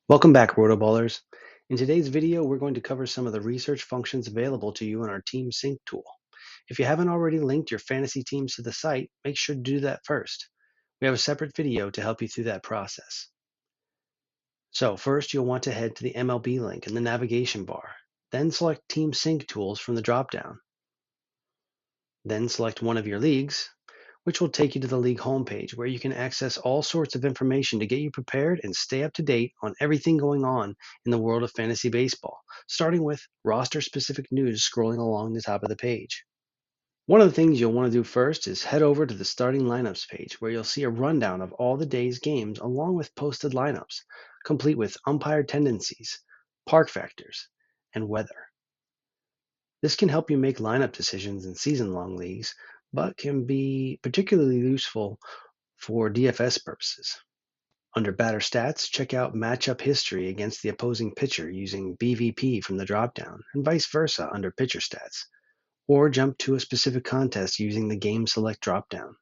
Welcome back, RotoBallers. In today's video, we're going to cover some of the research functions available to you in our Team Sync tool. If you haven't already linked your fantasy teams to the site, make sure to do that first. We have a separate video to help you through that process. So first, you'll want to head to the MLB link in the navigation bar. Then select Team Sync tools from the dropdown. Then select one of your leagues, which will take you to the league homepage where you can access all sorts of information to get you prepared and stay up to date on everything going on in the world of fantasy baseball, starting with roster-specific news scrolling along the top of the page. One of the things you'll want to do first is head over to the starting lineups page where you'll see a rundown of all the day's games along with posted lineups, complete with umpire tendencies, park factors, and weather. This can help you make lineup decisions in season-long leagues, but can be particularly useful for DFS purposes. Under batter stats, check out matchup history against the opposing pitcher using BVP from the dropdown, and vice versa under pitcher stats, or jump to a specific contest using the Game Select dropdown.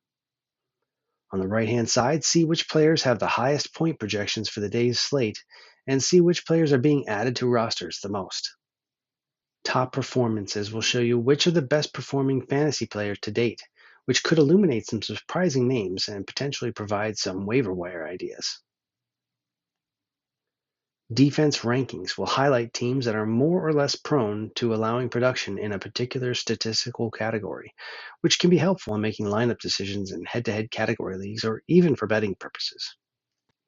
On the right-hand side, see which players have the highest point projections for the day's slate, and see which players are being added to rosters the most. Top performances will show you which are the best performing fantasy players to date, which could illuminate some surprising names and potentially provide some waiver wire ideas. Defense rankings will highlight teams that are more or less prone to allowing production in a particular statistical category, which can be helpful in making lineup decisions in head-to-head category leagues or even for betting purposes.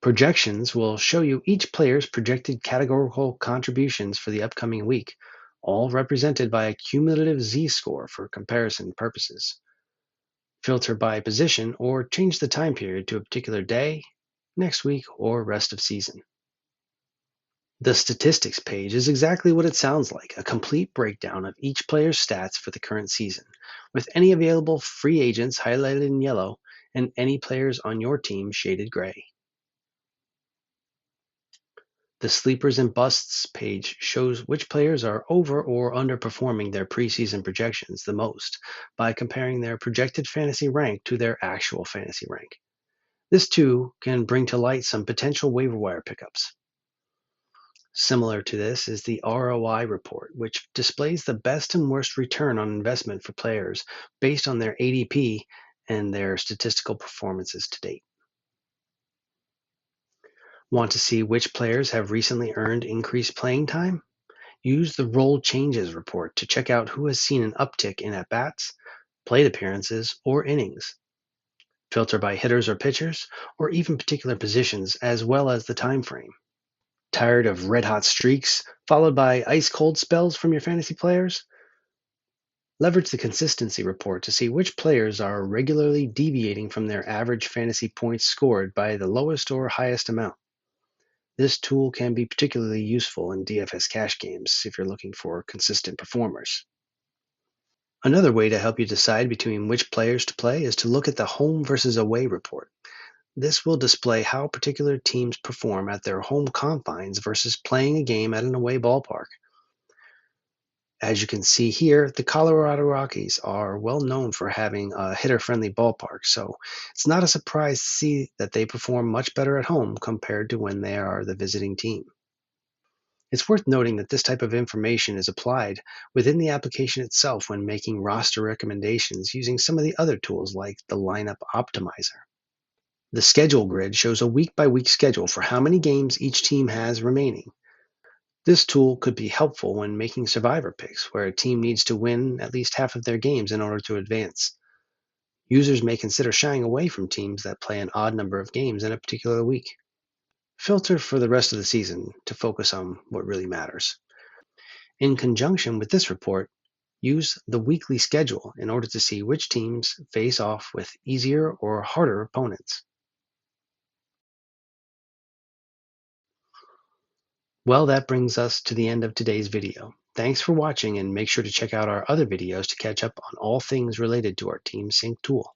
Projections will show you each player's projected categorical contributions for the upcoming week, all represented by a cumulative z-score for comparison purposes. Filter by position or change the time period to a particular day, next week, or rest of season. The statistics page is exactly what it sounds like, a complete breakdown of each player's stats for the current season, with any available free agents highlighted in yellow and any players on your team shaded gray. The Sleepers and Busts page shows which players are over or underperforming their preseason projections the most by comparing their projected fantasy rank to their actual fantasy rank. This too can bring to light some potential waiver wire pickups. Similar to this is the ROI report, which displays the best and worst return on investment for players based on their ADP and their statistical performances to date. Want to see which players have recently earned increased playing time? Use the Role Changes report to check out who has seen an uptick in at-bats, plate appearances, or innings. Filter by hitters or pitchers, or even particular positions, as well as the time frame. Tired of red-hot streaks, followed by ice-cold spells from your fantasy players? Leverage the consistency report to see which players are regularly deviating from their average fantasy points scored by the lowest or highest amount. This tool can be particularly useful in DFS cash games if you're looking for consistent performers. Another way to help you decide between which players to play is to look at the home versus away report. This will display how particular teams perform at their home confines versus playing a game at an away ballpark. As you can see here, the Colorado Rockies are well known for having a hitter-friendly ballpark, so it's not a surprise to see that they perform much better at home compared to when they are the visiting team. It's worth noting that this type of information is applied within the application itself when making roster recommendations using some of the other tools like the Lineup Optimizer. The schedule grid shows a week-by-week schedule for how many games each team has remaining. This tool could be helpful when making survivor picks, where a team needs to win at least half of their games in order to advance. Users may consider shying away from teams that play an odd number of games in a particular week. Filter for the rest of the season to focus on what really matters. In conjunction with this report, use the weekly schedule in order to see which teams face off with easier or harder opponents. Well, that brings us to the end of today's video. Thanks for watching, and make sure to check out our other videos to catch up on all things related to our Team Sync tool.